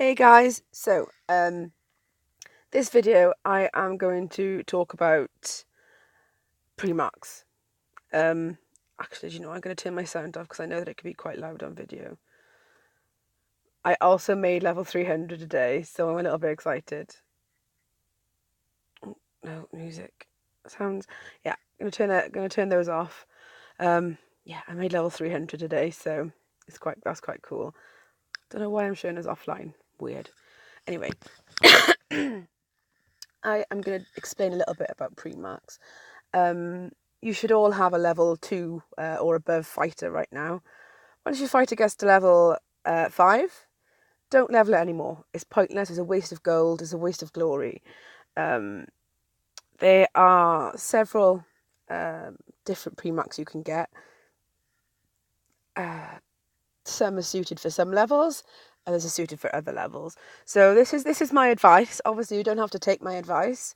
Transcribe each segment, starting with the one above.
Hey guys, this video I am going to talk about Primarchs. Actually, I'm going to turn my sound off because I know that it can be quite loud on video. I also made level 300 today, so I'm a little bit excited. Oh, no music sounds. Yeah, gonna turn those off. Yeah, I made level 300 today, so that's quite cool. Don't know why I'm showing us offline. Weird. Anyway. I am going to explain a little bit about Primarchs. You should all have a level 2 or above fighter right now. Once your fighter gets to level 5, don't level it anymore. It's pointless, it's a waste of gold, it's a waste of glory. There are several different Primarchs you can get. Some are suited for some levels, others are suited for other levels. So this is my advice. Obviously, you don't have to take my advice.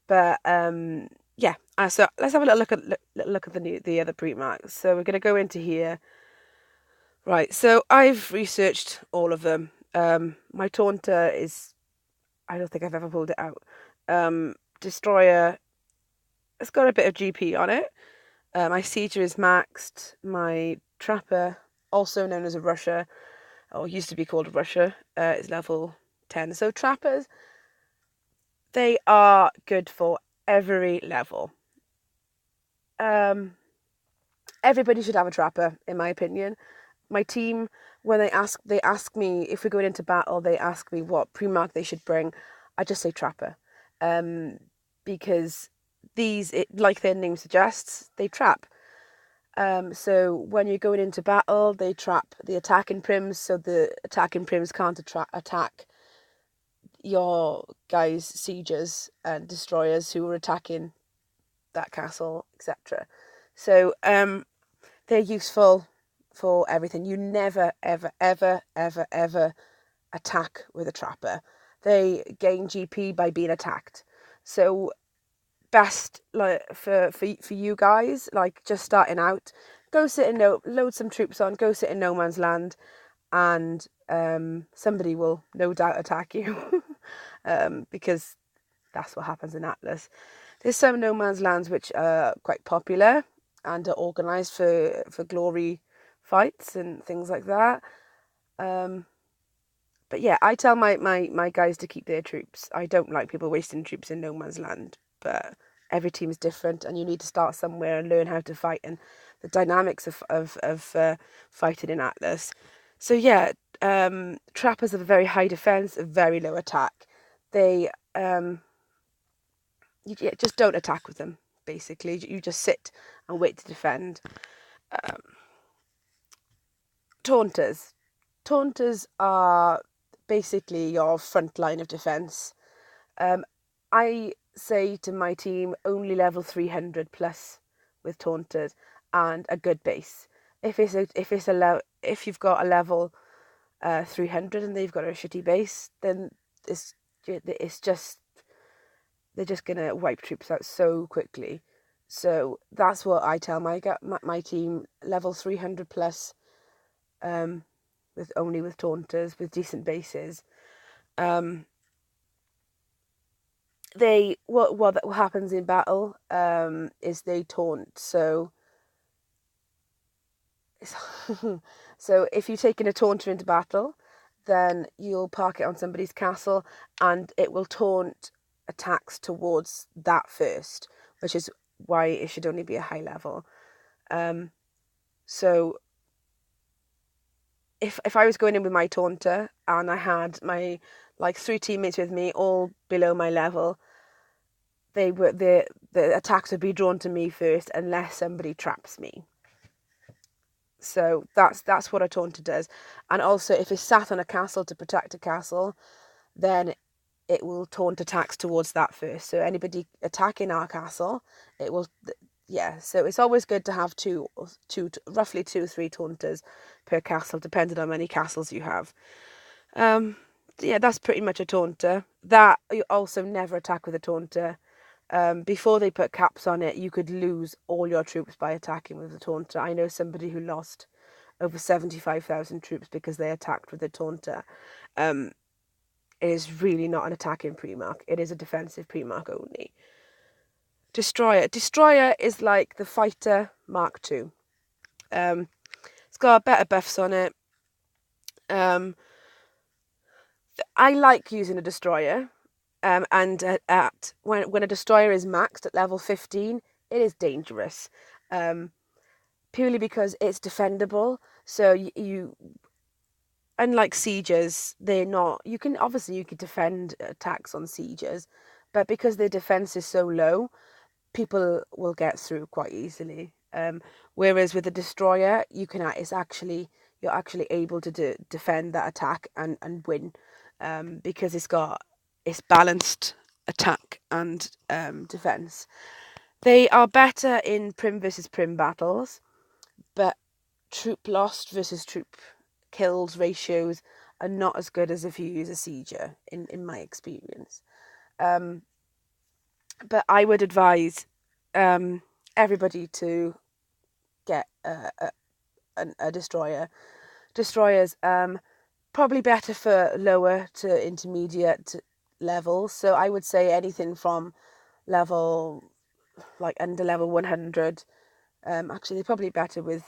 But yeah, so let's have a little look at the other Primarchs. So we're going to go into here. Right, so I've researched all of them. My Taunter is, I don't think I've ever pulled it out. Destroyer, it's got a bit of GP on it. My Sieger is maxed. My Trapper, also known as a Rusher, or used to be called a Rusher, is level 10. So Trappers, they are good for every level. Everybody should have a Trapper, in my opinion. My team, when they ask me if we're going into battle, they ask me what Primarch they should bring. I just say Trapper, because like their name suggests, they trap. So when you're going into battle, they trap the attacking prims, so the attacking prims can't attack your guys' siegers and destroyers who are attacking that castle, etc. So they're useful for everything. You never, ever, ever, ever, ever attack with a Trapper. They gain GP by being attacked. So best like for you guys, like just starting out, go sit in load some troops on, go sit in no man's land, and somebody will no doubt attack you, because that's what happens in Atlas. There's some no man's lands which are quite popular and are organised for glory fights and things like that. But yeah, I tell my guys to keep their troops. I don't like people wasting troops in no man's land, but every team is different and you need to start somewhere and learn how to fight and the dynamics of fighting in Atlas. So yeah, trappers have a very high defense, a very low attack. They you just don't attack with them. Basically, you just sit and wait to defend. Taunters. Taunters are basically your front line of defense. I say to my team only level 300 plus with taunters and a good base. If you've got a level 300 and they've got a shitty base, then it's just they're just gonna wipe troops out so quickly. So that's what I tell my team: level 300 plus, with taunters with decent bases. They what happens in battle is they taunt. So so if you're taking a taunter into battle, then you'll park it on somebody's castle and it will taunt attacks towards that first, which is why it should only be a high level. So if I was going in with my taunter and I had my like 3 teammates with me all below my level, the attacks would be drawn to me first unless somebody traps me. So that's what a taunter does. And also if it's sat on a castle to protect a castle, then it will taunt attacks towards that first. So anybody attacking our castle, it will, yeah. So it's always good to have roughly 2-3 taunters per castle, depending on how many castles you have. Yeah, that's pretty much a taunter. That you also never attack with a taunter. Before they put caps on it, you could lose all your troops by attacking with a taunter. I know somebody who lost over 75,000 troops because they attacked with a taunter. It is really not an attacking Primarch. It is a defensive Primarch only. Destroyer. Destroyer is like the Fighter Mark II. It's got better buffs on it. I like using a Destroyer. And when a Destroyer is maxed at level 15, it is dangerous. Purely because it's defendable. So you unlike sieges, they're not. You can defend attacks on sieges, but because their defense is so low, people will get through quite easily. Whereas with a destroyer, you're actually able to defend that attack and win, because it's balanced attack and defense. They are better in Prim versus Prim battles, but troop lost versus troop killed ratios are not as good as if you use a sieger, in my experience. But I would advise everybody to get a destroyer. Destroyers probably better for lower to intermediate levels. So I would say anything from level under level 100. Actually, they're probably better with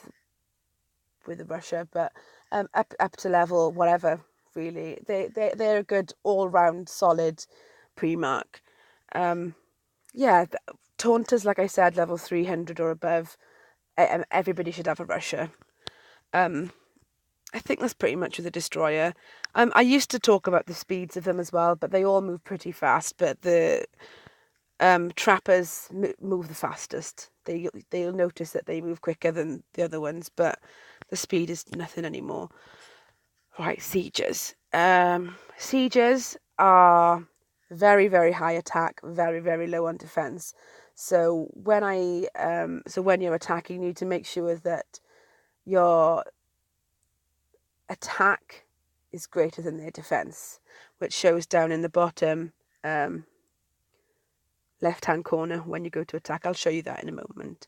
a Russia, but up to level whatever. Really, they're a good all round solid Primarch. Yeah, Taunters, like I said, level 300 or above. Everybody should have a Russia. I think that's pretty much with a destroyer. I used to talk about the speeds of them as well, but they all move pretty fast. But the trappers move the fastest. They'll notice that they move quicker than the other ones, but the speed is nothing anymore. Right, sieges. Sieges are very, very high attack, very, very low on defense. So when you're attacking, you need to make sure that your attack is greater than their defense, which shows down in the bottom left-hand corner when you go to attack. I'll show you that in a moment.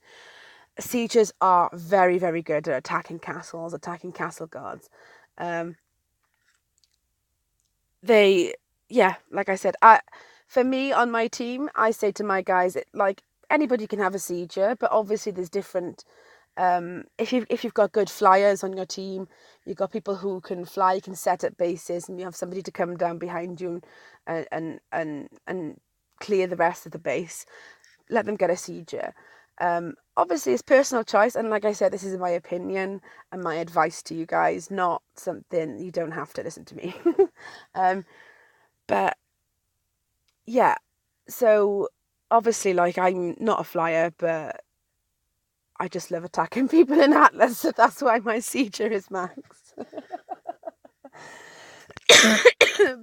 Sieges are very, very good at attacking castles, attacking castle guards. Like I said, for me on my team, I say to my guys, like anybody can have a sieger, but obviously there's different. If you've got good flyers on your team, you've got people who can fly, you can set up bases, and you have somebody to come down behind you and clear the rest of the base. Let them get a sieger. Obviously, it's personal choice, and like I said, this is my opinion and my advice to you guys, not something you don't have to listen to me. But yeah, so obviously, like I'm not a flyer, but I just love attacking people in Atlas, so that's why my sieger is max.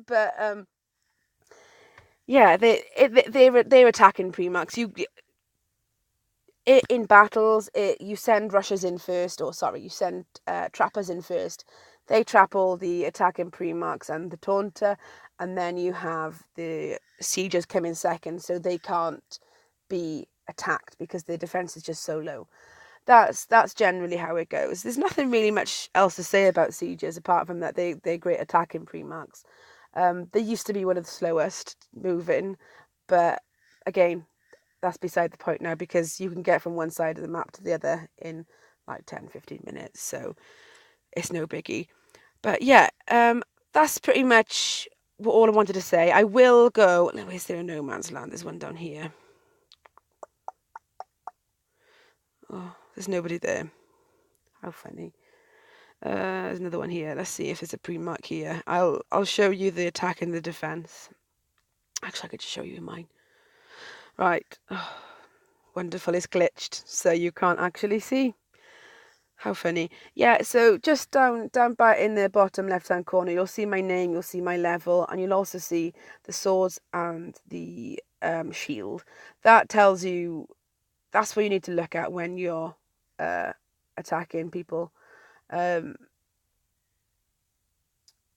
But yeah, they're attacking Primarchs. In battles, you send rushers in first, or sorry, you send trappers in first. They trap all the attacking Primarchs and the Taunter, and then you have the siegers come in second, so they can't be attacked because their defense is just so low. That's generally how it goes. There's nothing really much else to say about siegers apart from that they're great attacking Primarchs. They used to be one of the slowest moving, but again, that's beside the point now because you can get from one side of the map to the other in like 10-15 minutes, so it's no biggie. But yeah, that's pretty much all I wanted to say. I will go. No, is there a no man's land? There's one down here. Oh, there's nobody there. How funny. There's another one here. Let's see if there's a Primarch here. I'll show you the attack and the defense. Actually, I could just show you mine. Right. Oh, wonderful. It's glitched, so you can't actually see. How funny. Yeah, so just down by in the bottom left-hand corner, you'll see my name, you'll see my level, and you'll also see the swords and the shield. That tells you, that's what you need to look at when you're attacking people. You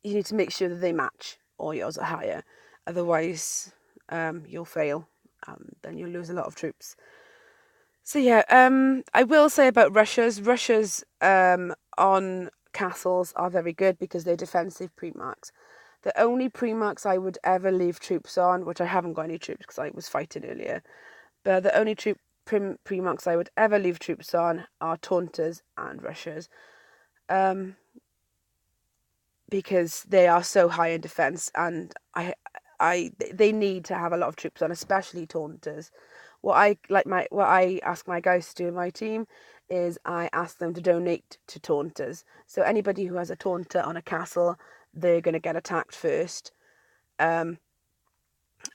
need to make sure that they match or yours are higher. Otherwise, you'll fail. Then you'll lose a lot of troops. So yeah, I will say about Russia's on castles are very good because they're defensive Primarchs. The only Primarchs I would ever leave troops on, which I haven't got any troops because I was fighting earlier, but the only Primarchs I would ever leave troops on are Taunters and Rushers. Because they are so high in defense, and they need to have a lot of troops on, especially Taunters. What I ask my guys to do in my team is I ask them to donate to Taunters. So anybody who has a Taunter on a castle, they're going to get attacked first. I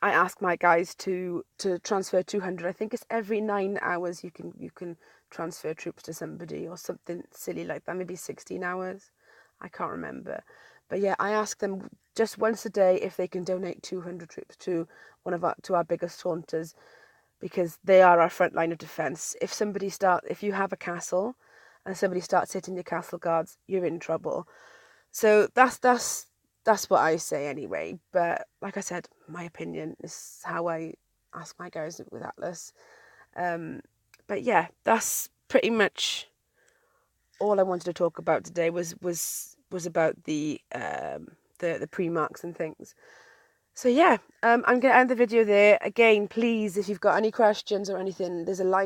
ask my guys to transfer 200. I think it's every 9 hours you can transfer troops to somebody, or something silly like that. Maybe 16 hours. I can't remember. But yeah, I ask them just once a day if they can donate 200 troops to our biggest Taunters, because they are our front line of defense. If you have a castle and somebody starts hitting your castle guards, you're in trouble. So that's what I say anyway. But like I said, my opinion is how I ask my guys with Atlas. But yeah, that's pretty much all I wanted to talk about today. Was about the Primarchs and things. So yeah, I'm gonna end the video there. Again, please, if you've got any questions or anything, there's a line